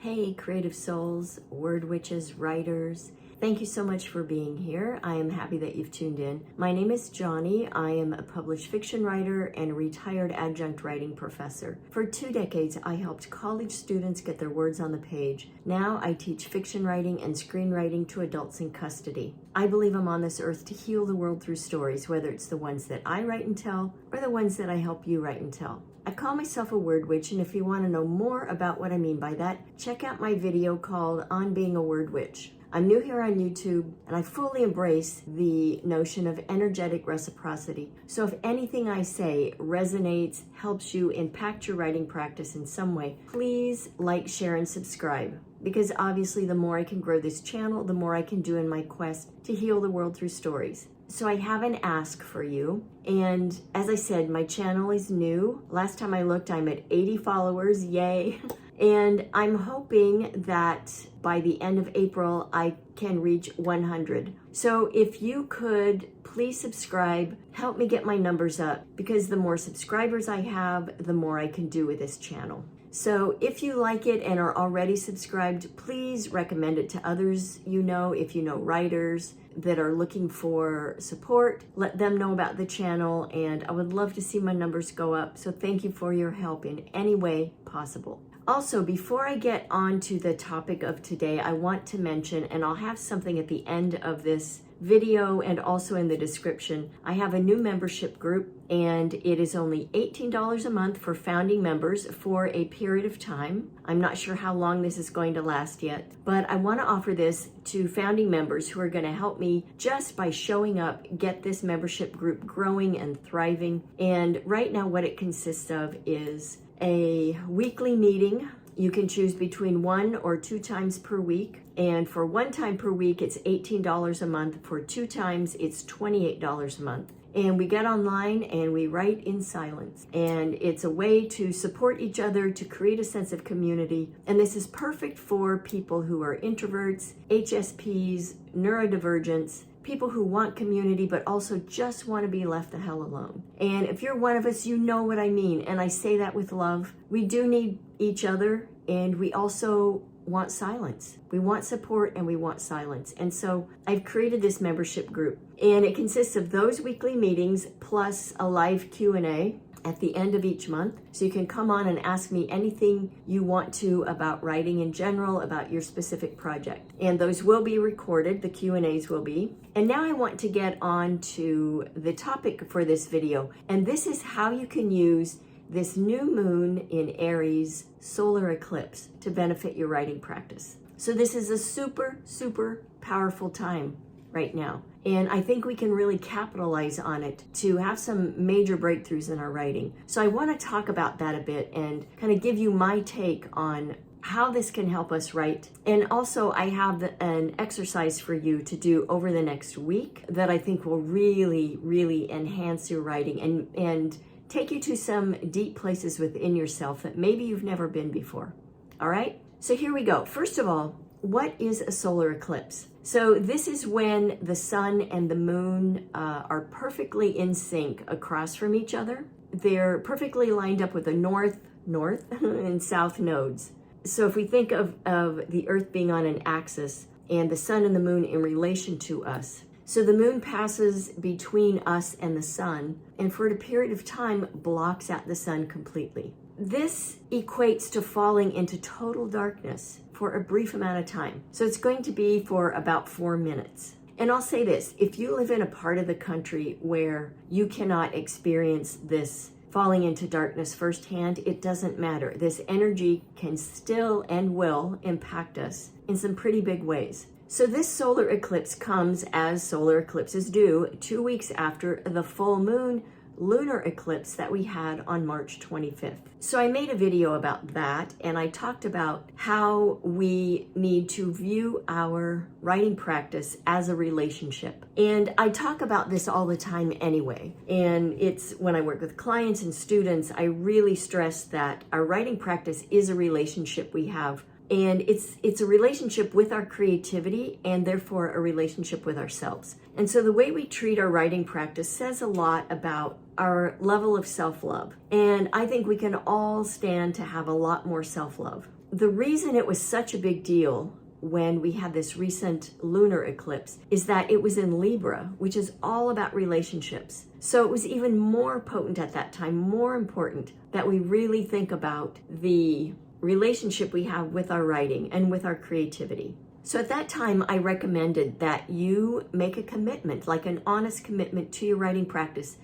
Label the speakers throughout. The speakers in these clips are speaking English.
Speaker 1: Hey, creative souls, word witches, writers. Thank you so much for being here. I am happy that you've tuned in. My name is Johnny. I am a published fiction writer and a retired adjunct writing professor. For 2 decades, I helped college students get their words on the page. Now I teach fiction writing and screenwriting to adults in custody. I believe I'm on this earth to heal the world through stories, whether it's the ones that I write and tell or the ones that I help you write and tell. I call myself a word witch, and if you want to know more about what I mean by that, check out my video called On Being a Word Witch. I'm new here on YouTube, and I fully embrace the notion of energetic reciprocity. So if anything I say resonates, helps you impact your writing practice in some way, please like, share, and subscribe. Because obviously the more I can grow this channel, the more I can do in my quest to heal the world through stories. So I have an ask for you. And as I said, my channel is new. Last time I looked, I'm at 80 followers, yay. And I'm hoping that by the end of April, I can reach 100. So if you could, please subscribe, help me get my numbers up, because the more subscribers I have, the more I can do with this channel. So if you like it and are already subscribed, please recommend it to others you know. If you know writers that are looking for support, let them know about the channel, and I would love to see my numbers go up. So thank you for your help in any way possible. Also, before I get on to the topic of today, I want to mention, and I'll have something at the end of this video and also in the description, I have a new membership group, and it is only $18 a month for founding members for a period of time. I'm not sure how long this is going to last yet, but I want to offer this to founding members who are going to help me just by showing up, get this membership group growing and thriving. And right now what it consists of is a weekly meeting. You can choose between 1 or 2 times per week. And for 1 time per week, it's $18 a month. For 2 times, it's $28 a month. And we get online and we write in silence. And it's a way to support each other, to create a sense of community. And this is perfect for people who are introverts, HSPs, neurodivergents, people who want community but also just want to be left the hell alone. And if you're one of us, you know what I mean. And I say that with love. We do need each other, and we also want silence. We want support and we want silence. And so I've created this membership group, and it consists of those weekly meetings plus a live Q&A at the end of each month. So you can come on and ask me anything you want to about writing in general, about your specific project. And those will be recorded, the Q&As will be. And now I want to get on to the topic for this video. And this is how you can use this new moon in Aries solar eclipse to benefit your writing practice. So this is a super, super powerful time right now. And I think we can really capitalize on it to have some major breakthroughs in our writing. So I want to talk about that a bit and kind of give you my take on how this can help us write. And also I have an exercise for you to do over the next week that I think will really, really enhance your writing and take you to some deep places within yourself that maybe you've never been before. All right, so here we go. First of all, what is a solar eclipse? So this is when the sun and the moon are perfectly in sync across from each other. They're perfectly lined up with the north and south nodes. So if we think of the earth being on an axis and the sun and the moon in relation to us, so the moon passes between us and the sun, and for a period of time blocks out the sun completely. This equates to falling into total darkness for a brief amount of time. So it's going to be for about 4 minutes. And I'll say this, if you live in a part of the country where you cannot experience this falling into darkness firsthand, it doesn't matter. This energy can still and will impact us in some pretty big ways. So this solar eclipse comes, as solar eclipses do, 2 weeks after the full moon lunar eclipse that we had on March 25th. So I made a video about that, and I talked about how we need to view our writing practice as a relationship. And I talk about this all the time anyway. And it's when I work with clients and students, I really stress that our writing practice is a relationship we have. And it's a relationship with our creativity and therefore a relationship with ourselves. And so the way we treat our writing practice says a lot about our level of self-love. And I think we can all stand to have a lot more self-love. the reason it was such a big deal when we had this recent lunar eclipse is that it was in Libra, which is all about relationships. So it was even more potent at that time, more important that we really think about the relationship we have with our writing and with our creativity. So at that time, I recommended that you make a commitment, like an honest commitment to your writing practice,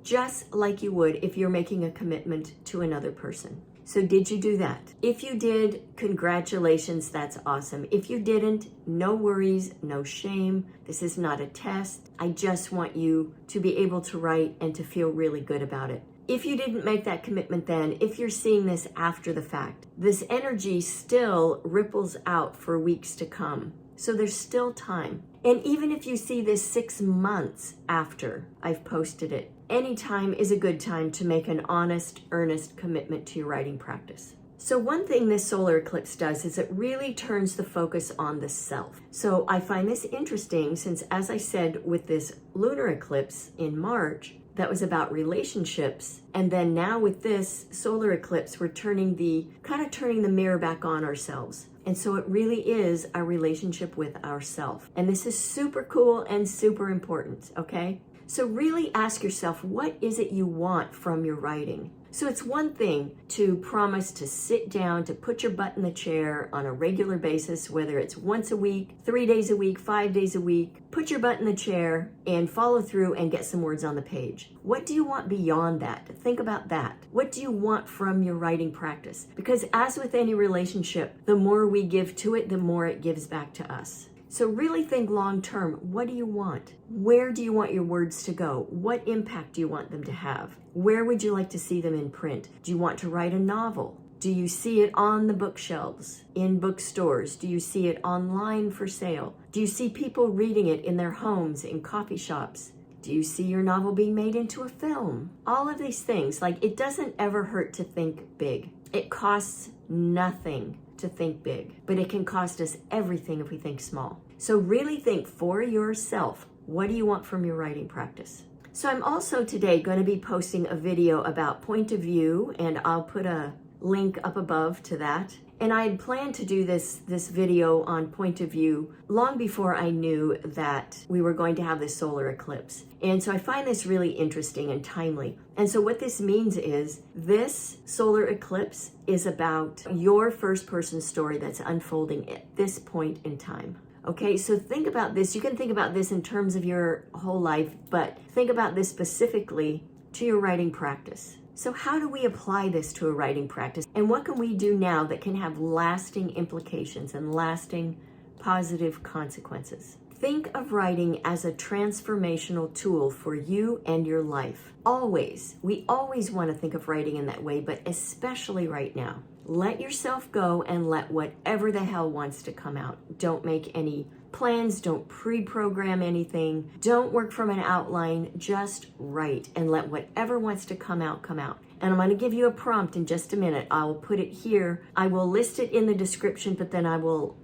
Speaker 1: just like you would if you're making a commitment to another person. So did you do that? If you did, congratulations, that's awesome. If you didn't, no worries, no shame. This is not a test. I just want you to be able to write and to feel really good about it. If you didn't make that commitment then, if you're seeing this after the fact, this energy still ripples out for weeks to come. So there's still time. And even if you see this 6 months after I've posted it, any time is a good time to make an honest, earnest commitment to your writing practice. So one thing this solar eclipse does is it really turns the focus on the self. So I find this interesting since, as I said, with this lunar eclipse in March, that was about relationships. And then now with this solar eclipse, we're turning the mirror back on ourselves. And so it really is our relationship with ourself. And this is super cool and super important, okay? So really ask yourself, what is it you want from your writing? So it's one thing to promise to sit down, to put your butt in the chair on a regular basis, whether it's once a week, 3 days a week, 5 days a week, put your butt in the chair and follow through and get some words on the page. What do you want beyond that? Think about that. What do you want from your writing practice? Because as with any relationship, the more we give to it, the more it gives back to us. So really think long term. What do you want? Where do you want your words to go? What impact do you want them to have? Where would you like to see them in print? Do you want to write a novel? Do you see it on the bookshelves, in bookstores? Do you see it online for sale? Do you see people reading it in their homes, in coffee shops? Do you see your novel being made into a film? All of these things, like it doesn't ever hurt to think big. It costs nothing to think big, but it can cost us everything if we think small. So really think for yourself, what do you want from your writing practice? So I'm also today going to be posting a video about point of view, and I'll put a link up above to that. And I had planned to do this video on point of view long before I knew that we were going to have this solar eclipse. And so I find this really interesting and timely. And so what this means is this solar eclipse is about your first person story that's unfolding at this point in time. Okay, so think about this. You can think about this in terms of your whole life, but think about this specifically to your writing practice. So how do we apply this to a writing practice? And what can we do now that can have lasting implications and lasting positive consequences? Think of writing as a transformational tool for you and your life. Always. We always want to think of writing in that way, but especially right now. Let yourself go and let whatever the hell wants to come out. Don't make any plans, don't pre-program anything, don't work from an outline, just write and let whatever wants to come out, come out. And I'm going to give you a prompt in just a minute. I'll put it here. I will list it in the description, but then I will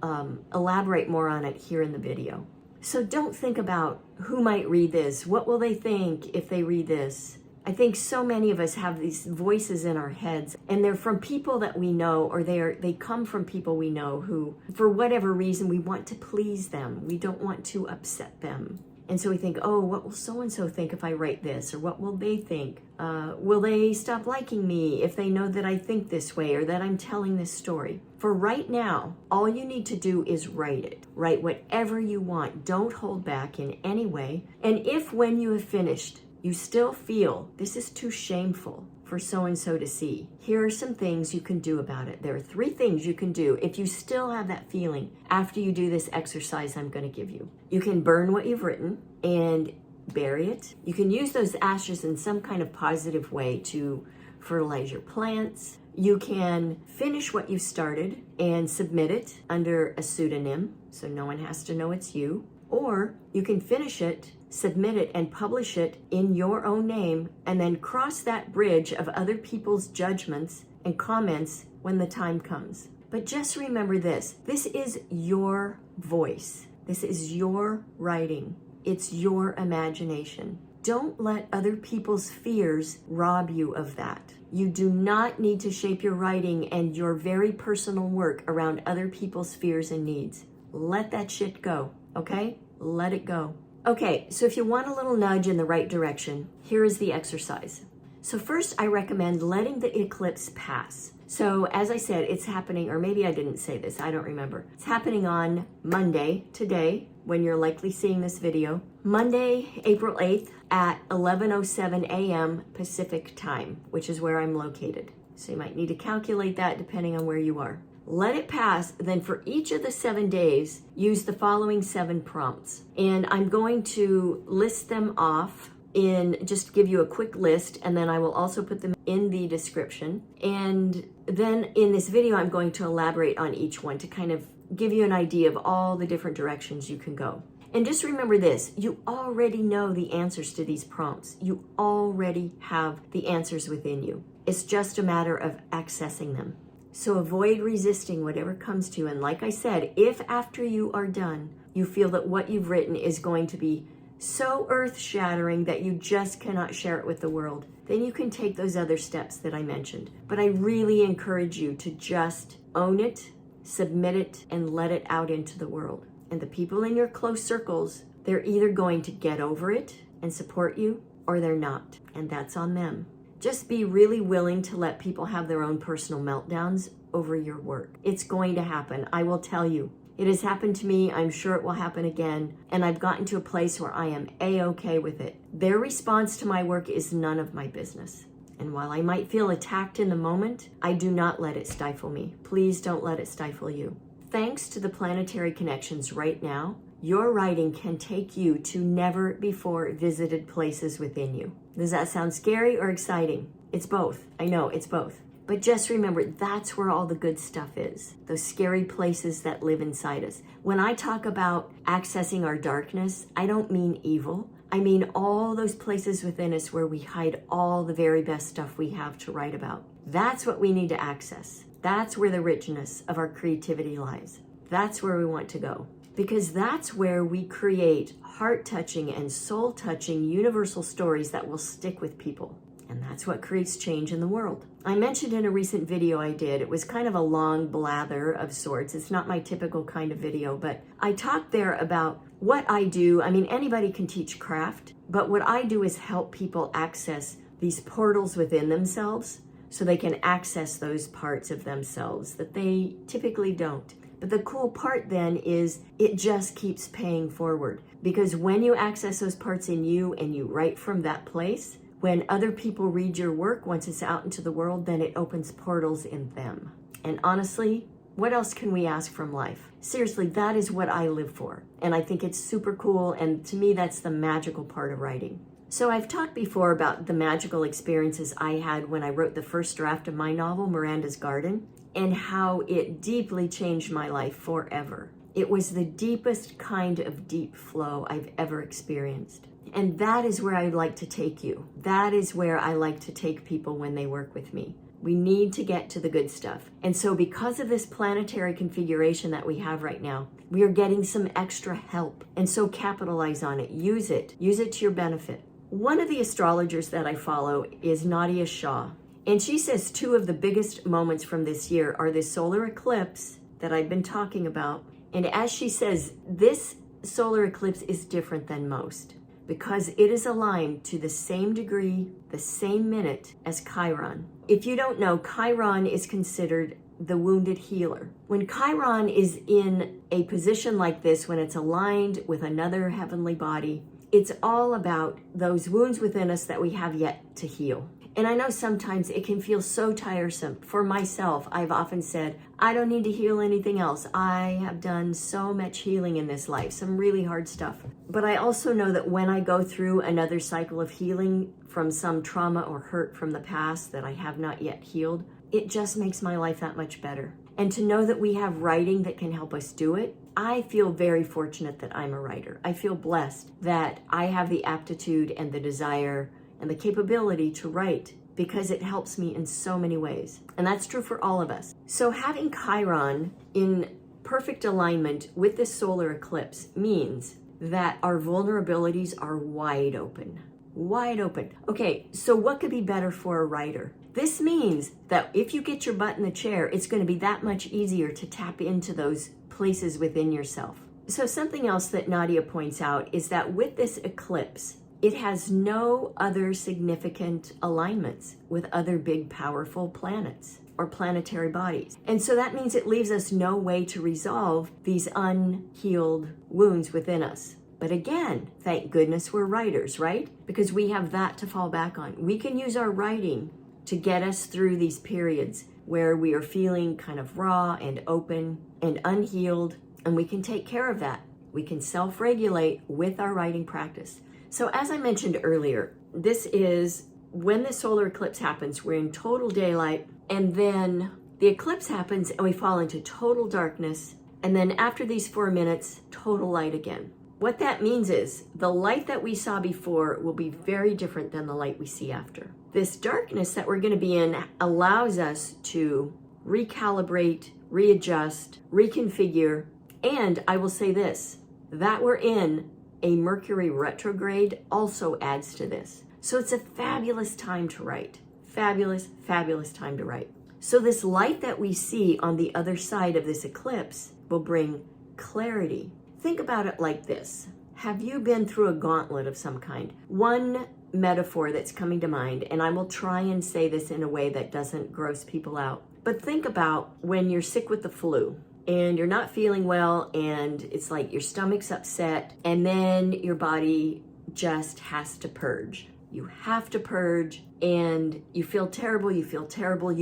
Speaker 1: elaborate more on it here in the video. So don't think about who might read this. What will they think if they read this? I think so many of us have these voices in our heads, and they're from people that we know, or they come from people we know who, for whatever reason, we want to please them. We don't want to upset them. And so we think, oh, what will so-and-so think if I write this? Or what will they think? Will they stop liking me if they know that I think this way or that I'm telling this story? For right now, all you need to do is write it. Write whatever you want. Don't hold back in any way. And if when you have finished, you still feel this is too shameful for so-and-so to see, here are some things you can do about it. There are 3 things you can do if you still have that feeling after you do this exercise I'm going to give you. You can burn what you've written and bury it. You can use those ashes in some kind of positive way to fertilize your plants. You can finish what you started and submit it under a pseudonym so no one has to know it's you. Or you can finish it, submit it, and publish it in your own name, and then cross that bridge of other people's judgments and comments when the time comes. But just remember this is your voice. This is your writing. It's your imagination. Don't let other people's fears rob you of that. You do not need to shape your writing and your very personal work around other people's fears and needs. Let that shit go, okay? Let it go. Okay, so if you want a little nudge in the right direction, here is the exercise. So first, I recommend letting the eclipse pass. So as I said, it's happening, or maybe I didn't say this, I don't remember. It's happening on Monday, today, when you're likely seeing this video. Monday, April 8th at 11:07 a.m. Pacific time, which is where I'm located. So you might need to calculate that depending on where you are. Let it pass, then for each of the 7 days, use the following 7 prompts. And I'm going to list them off in, just give you a quick list, and then I will also put them in the description. And then in this video, I'm going to elaborate on each one to kind of give you an idea of all the different directions you can go. And just remember this, you already know the answers to these prompts. You already have the answers within you. It's just a matter of accessing them. So avoid resisting whatever comes to you. And like I said, if after you are done, you feel that what you've written is going to be so earth-shattering that you just cannot share it with the world, then you can take those other steps that I mentioned. But I really encourage you to just own it, submit it, and let it out into the world. And the people in your close circles, they're either going to get over it and support you, or they're not. And that's on them. Just be really willing to let people have their own personal meltdowns over your work. It's going to happen. I will tell you. It has happened to me. I'm sure it will happen again. And I've gotten to a place where I am A-okay with it. Their response to my work is none of my business. And while I might feel attacked in the moment, I do not let it stifle me. Please don't let it stifle you. Thanks to the planetary connections right now, your writing can take you to never before visited places within you. Does that sound scary or exciting? It's both. I know, it's both. But just remember, that's where all the good stuff is. Those scary places that live inside us. When I talk about accessing our darkness, I don't mean evil. I mean all those places within us where we hide all the very best stuff we have to write about. That's what we need to access. That's where the richness of our creativity lies. That's where we want to go. Because that's where we create heart-touching and soul-touching universal stories that will stick with people. And that's what creates change in the world. I mentioned in a recent video I did, it was kind of a long blather of sorts. It's not my typical kind of video, but I talked there about what I do. I mean, anybody can teach craft, but what I do is help people access these portals within themselves so they can access those parts of themselves that they typically don't. But the cool part then is it just keeps paying forward, because when you access those parts in you and you write from that place, when other people read your work, once it's out into the world, then it opens portals in them. And honestly, what else can we ask from life? Seriously, that is what I live for. And I think it's super cool. And to me, that's the magical part of writing. So I've talked before about the magical experiences I had when I wrote the first draft of my novel, Miranda's Garden, and how it deeply changed my life forever. It was the deepest kind of deep flow I've ever experienced. And that is where I'd like to take you. That is where I like to take people when they work with me. We need to get to the good stuff. And so because of this planetary configuration that we have right now, we are getting some extra help. And so capitalize on it. Use it. Use it to your benefit. One of the astrologers that I follow is Nadia Shah. And she says 2 of the biggest moments from this year are the solar eclipse that I've been talking about. And as she says, this solar eclipse is different than most, because it is aligned to the same degree, the same minute as Chiron. If you don't know, Chiron is considered the wounded healer. When Chiron is in a position like this, when it's aligned with another heavenly body, it's all about those wounds within us that we have yet to heal. And I know sometimes it can feel so tiresome. For myself, I've often said, I don't need to heal anything else. I have done so much healing in this life, some really hard stuff. But I also know that when I go through another cycle of healing from some trauma or hurt from the past that I have not yet healed, it just makes my life that much better. And to know that we have writing that can help us do it, I feel very fortunate that I'm a writer. I feel blessed that I have the aptitude and the desire and the capability to write, because it helps me in so many ways. And that's true for all of us. So having Chiron in perfect alignment with this solar eclipse means that our vulnerabilities are wide open. wide open. Okay, so what could be better for a writer? This means that if you get your butt in the chair, it's going to be that much easier to tap into those places within yourself. So something else that Nadia points out is that with this eclipse, it has no other significant alignments with other big, powerful planets or planetary bodies. And so that means it leaves us no way to resolve these unhealed wounds within us. But again, thank goodness we're writers, right? Because we have that to fall back on. We can use our writing to get us through these periods where we are feeling kind of raw and open and unhealed, and we can take care of that. We can self-regulate with our writing practice. So as I mentioned earlier, this is when the solar eclipse happens, we're in total daylight, and then the eclipse happens and we fall into total darkness, and then after these 4 minutes, total light again. What that means is the light that we saw before will be very different than the light we see after. This darkness that we're going to be in allows us to recalibrate, readjust, reconfigure, and I will say this, that we're in a Mercury retrograde also adds to this. So it's a fabulous time to write. Fabulous, fabulous time to write. So this light that we see on the other side of this eclipse will bring clarity. Think about it like this. Have you been through a gauntlet of some kind? One metaphor that's coming to mind, and I will try and say this in a way that doesn't gross people out, but think about when you're sick with the flu and you're not feeling well and it's like your stomach's upset and then your body just has to purge. You have to purge and you feel terrible, you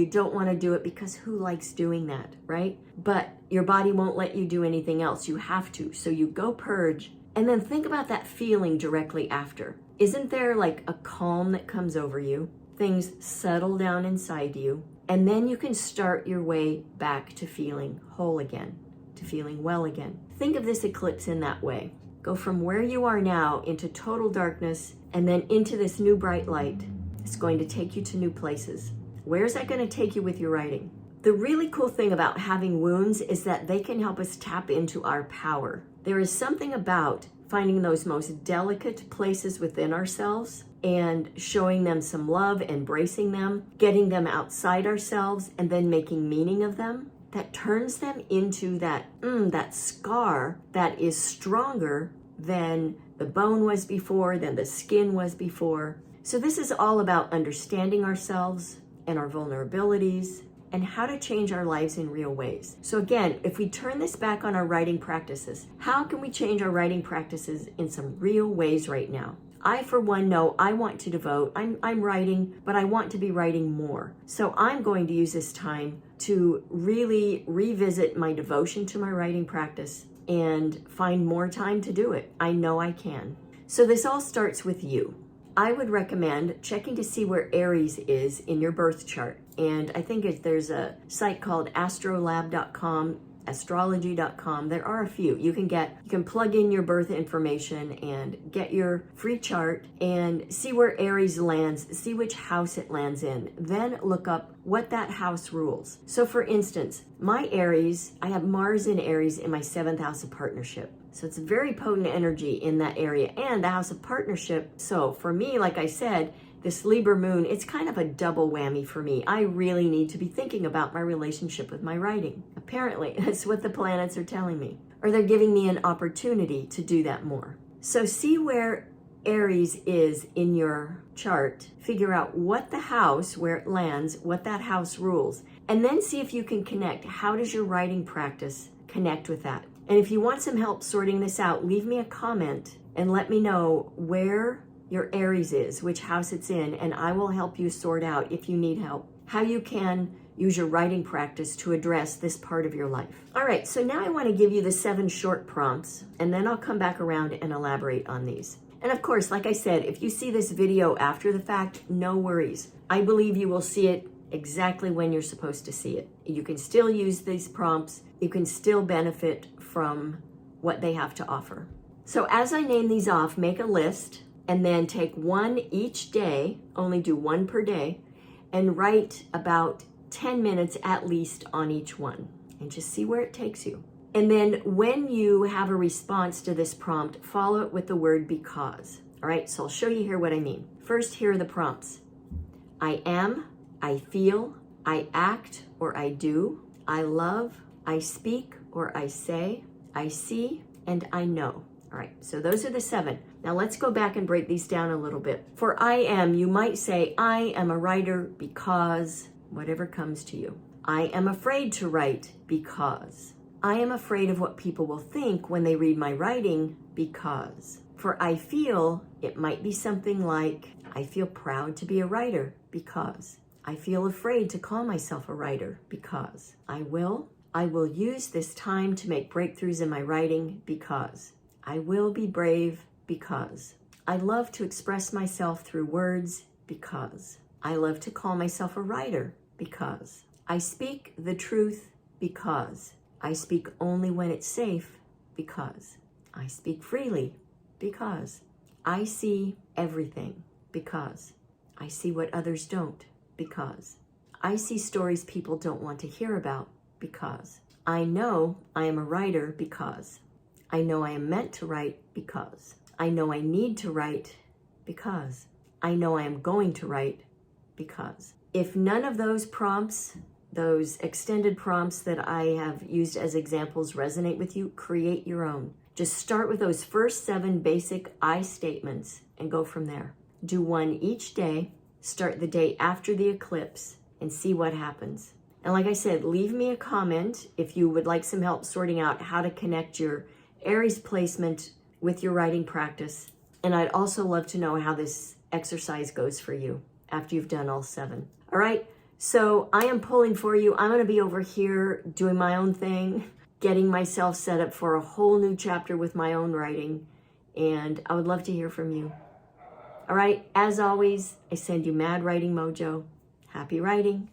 Speaker 1: don't want to do it because who likes doing that, right? But your body won't let you do anything else. You have to. So you go purge and then think about that feeling directly after. Isn't there like a calm that comes over you? Things settle down inside you and then you can start your way back to feeling whole again, to feeling well again. Think of this eclipse in that way. Go from where you are now into total darkness and then into this new bright light. It's going to take you to new places. Where is that going to take you with your writing? The really cool thing about having wounds is that they can help us tap into our power. There is something about finding those most delicate places within ourselves and showing them some love, embracing them, getting them outside ourselves, and then making meaning of them that turns them into that scar that is stronger than the bone was before, than the skin was before. So this is all about understanding ourselves and our vulnerabilities and how to change our lives in real ways. So again, if we turn this back on our writing practices, how can we change our writing practices in some real ways right now? I, for one, know I want to devote, I'm writing, but I want to be writing more. So I'm going to use this time to really revisit my devotion to my writing practice and find more time to do it. I know I can. So this all starts with you. I would recommend checking to see where Aries is in your birth chart. And I think there's a site called astrolab.com, astrology.com. There are a few. You can plug in your birth information and get your free chart and see where Aries lands, see which house it lands in. Then look up what that house rules. So for instance, my Aries, I have Mars in Aries in my 7th house of partnership. So it's a very potent energy in that area and the house of partnership. So for me, like I said, this Libra moon, it's kind of a double whammy for me. I really need to be thinking about my relationship with my writing. Apparently, that's what the planets are telling me. Or they're giving me an opportunity to do that more. So see where Aries is in your chart. Figure out what the house, where it lands, what that house rules. And then see if you can connect. How does your writing practice connect with that? And if you want some help sorting this out, leave me a comment and let me know where your Aries is, which house it's in, and I will help you sort out, if you need help, how you can use your writing practice to address this part of your life. All right, so now I want to give you the 7 short prompts, and then I'll come back around and elaborate on these. And of course, like I said, if you see this video after the fact, no worries. I believe you will see it exactly when you're supposed to see it. You can still use these prompts. You can still benefit from what they have to offer. So as I name these off, make a list and then take one each day, only do one per day, and write about 10 minutes at least on each one and just see where it takes you. And then when you have a response to this prompt, follow it with the word because. All right, so I'll show you here what I mean. First, here are the prompts. I am, I feel, I act or I do, I love, I speak or I say, I see, and I know. All right, so those are the 7. Now let's go back and break these down a little bit. For I am, you might say, I am a writer because whatever comes to you. I am afraid to write because. I am afraid of what people will think when they read my writing because. For I feel, it might be something like, I feel proud to be a writer because. I feel afraid to call myself a writer because. I will use this time to make breakthroughs in my writing because. I will be brave because. I love to express myself through words because. I love to call myself a writer because. I speak the truth because. I speak only when it's safe because. I speak freely because. I see everything because. I see what others don't because. I see stories people don't want to hear about because. I know I am a writer because. I know I am meant to write because. I know I need to write because. I know I am going to write because. If none of those prompts, those extended prompts that I have used as examples resonate with you, create your own. Just start with those first 7 basic I statements and go from there. Do one each day, start the day after the eclipse, and see what happens. And like I said, leave me a comment if you would like some help sorting out how to connect your Aries placement with your writing practice. And I'd also love to know how this exercise goes for you after you've done all 7. All right, so I am pulling for you. I'm going to be over here doing my own thing, getting myself set up for a whole new chapter with my own writing. And I would love to hear from you. All right, as always, I send you mad writing mojo. Happy writing.